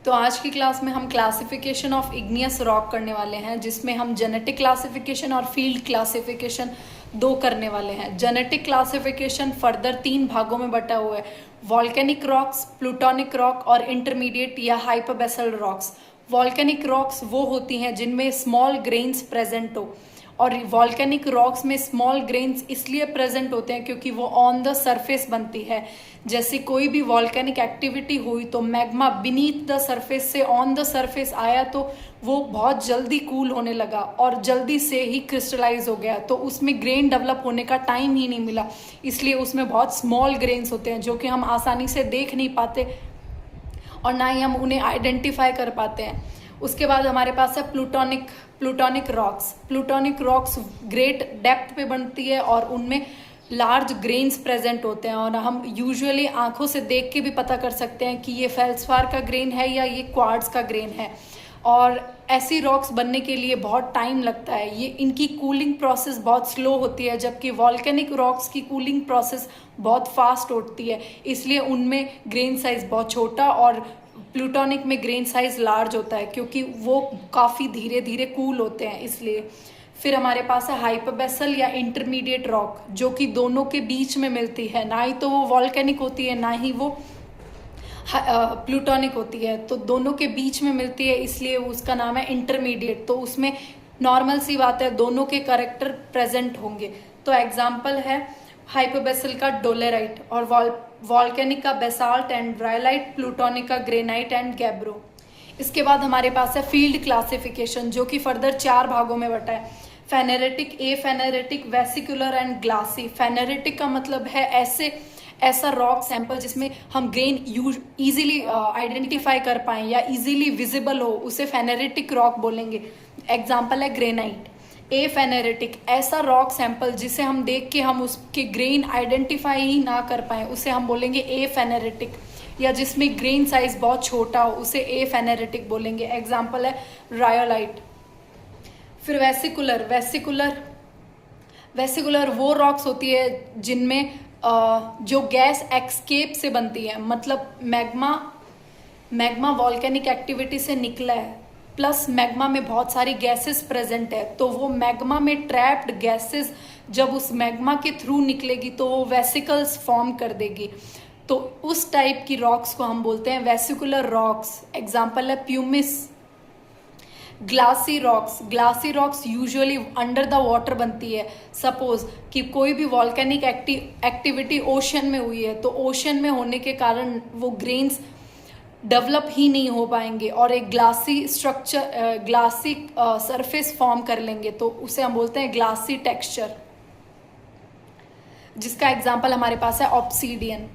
तो आज की क्लास में हम क्लासिफिकेशन ऑफ इग्नियस रॉक करने वाले हैं, जिसमें हम जेनेटिक क्लासिफिकेशन और फील्ड क्लासिफिकेशन दो करने वाले हैं। जेनेटिक क्लासिफिकेशन फर्दर 3 भागों में बटा हुआ है, वॉल्केनिक रॉक्स, प्लूटोनिक रॉक और इंटरमीडिएट या हाइपरबेसल रॉक्स। वॉल्केनिक रॉक्स वो होती हैं जिनमें स्मॉल ग्रेन्स प्रेजेंट हो, और वॉल्केनिक रॉक्स में स्मॉल ग्रेन्स इसलिए प्रेजेंट होते हैं क्योंकि वो ऑन द सरफेस बनती है। जैसे कोई भी वॉल्केनिक एक्टिविटी हुई तो मैग्मा बीनीथ द सरफेस से ऑन द सरफेस आया तो वो बहुत जल्दी कूल होने लगा और जल्दी से ही क्रिस्टलाइज हो गया, तो उसमें ग्रेन डेवलप होने का टाइम ही नहीं मिला, इसलिए उसमें बहुत स्मॉल ग्रेन्स होते हैं जो कि हम आसानी से देख नहीं पाते और ना ही हम उन्हें आइडेंटिफाई कर पाते हैं। उसके बाद हमारे पास है plutonic rocks. Plutonic rocks great depth पे बनती है और उनमें लार्ज ग्रेन्स प्रेजेंट होते हैं, और हम यूजुअली आंखों से देख के भी पता कर सकते हैं कि ये फेल्सफार का ग्रेन है या ये क्वार्ट्ज का ग्रेन है। और ऐसी रॉक्स बनने के लिए बहुत टाइम लगता है, ये इनकी कूलिंग प्रोसेस बहुत स्लो होती है, जबकि वॉल्केनिक रॉक्स की कूलिंग प्रोसेस बहुत फास्ट होती है, इसलिए उनमें ग्रेन साइज बहुत छोटा और प्लूटोनिक में ग्रेन साइज लार्ज होता है क्योंकि वो काफ़ी धीरे धीरे कूल होते हैं इसलिए। फिर हमारे पास है हाइपरबेसल या इंटरमीडिएट रॉक, जो कि दोनों के बीच में मिलती है, ना ही तो वो वॉल्केनिक होती है ना ही वो प्लूटोनिक होती है, तो दोनों के बीच में मिलती है, इसलिए उसका नाम है इंटरमीडिएट। तो उसमें नॉर्मल सी बात है, दोनों के कैरेक्टर प्रेजेंट होंगे। तो एग्जाम्पल है हाइपरबेसल का डोलेराइट और वॉल्केनिक का बेसाल्ट एंड ब्रायलाइट, प्लूटोनिक का ग्रेनाइट एंड गैब्रो। इसके बाद हमारे पास है फील्ड क्लासिफिकेशन, जो कि फर्दर 4 भागों में बटा है, फेनेरेटिक, ए फेनेरेटिक, वेसिकुलर एंड ग्लासी। फेनेरेटिक का मतलब है ऐसा रॉक सैंपल जिसमें हम ग्रेन इजीली आइडेंटिफाई कर पाएं या इजीली विजिबल हो, उसे फेनेरेटिक रॉक बोलेंगे। एग्जाम्पल है ग्रेनाइट। ए फेनेरेटिक, ऐसा रॉक सैंपल जिसे हम देख के हम उसके ग्रेन आइडेंटिफाई ही ना कर पाए, उसे हम बोलेंगे ए फेनेरेटिक, या जिसमें ग्रेन साइज बहुत छोटा हो उसे ए फेनेरेटिक बोलेंगे। एग्जाम्पल है रायोलाइट। फिर वेसिकुलर वो रॉक्स होती है जिनमें जो गैस एक्सकेप से बनती है, मतलब मैग्मा वॉल्केनिक एक्टिविटी से निकला है प्लस मैग्मा में बहुत सारी गैसेस प्रेजेंट है, तो वो मैग्मा में ट्रैप्ड गैसेस जब उस मैग्मा के थ्रू निकलेगी तो वो वेसिकल्स फॉर्म कर देगी, तो उस टाइप की रॉक्स को हम बोलते हैं वेसिकुलर रॉक्स। एग्जाम्पल है pumice. Glassy rocks usually under the water बनती है। सपोज कि कोई भी वॉल्केनिक एक्टिविटी ओशन में हुई है, तो ओशन में होने के कारण वो ग्रेन्स डेवलप ही नहीं हो पाएंगे और एक ग्लासी सरफेस फॉर्म कर लेंगे, तो उसे हम बोलते हैं ग्लासी टेक्सचर, जिसका एग्जाम्पल हमारे पास है ऑब्सीडियन।